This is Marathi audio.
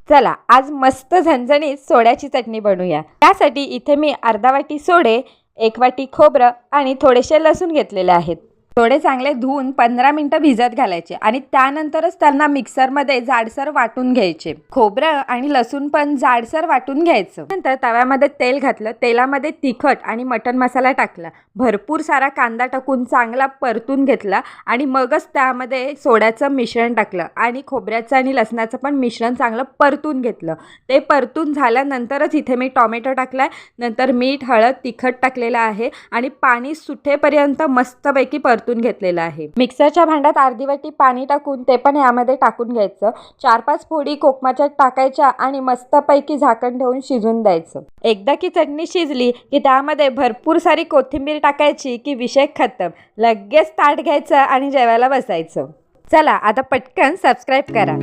चला आज मस्त झणझणीत सोड्याची चटणी बनवूया। त्यासाठी इथे मी अर्धा वाटी सोडे, 1 वाटी खोबरं आणि थोडेसे लसूण घेतलेले आहेत। सोडे चांगले धुवून 15 मिनिटं भिजत घालायचे आणि त्यानंतरच त्यांना मिक्सरमध्ये जाडसर वाटून घ्यायचे। खोबरं आणि लसूण पण जाडसर वाटून घ्यायचं। नंतर तव्यामध्ये तेल घातलं, तेलामध्ये तिखट आणि मटण मसाला टाकला, भरपूर सारा कांदा टाकून चांगला परतून घेतला आणि मगच त्यामध्ये सोड्याचं मिश्रण टाकलं आणि खोबऱ्याचं आणि लसणाचं पण मिश्रण चांगलं परतून घेतलं। ते परतून झाल्यानंतरच इथे मी टोमॅटो टाकलाय, नंतर मीठ, हळद, तिखट टाकलेलं आहे आणि पाणी सुटेपर्यंत मस्तपैकी परतून घेतलेलं आहे। मिक्सरच्या भांड्यात अर्धी वाटी पाणी टाकून ते पण यामध्ये टाकून घ्यायचं। 4-5 फोडी कोकमाच्या टाकायच्या आणि मस्तपैकी झाकण ठेवून शिजून द्यायचं। एकदा की चटणी शिजली की त्यामध्ये भरपूर सारी कोथिंबीर टाकायची की विषय खतम। लगेच ताट घ्यायचं आणि जेवायला बसायचं। चला आता पटकन सबस्क्राईब करा।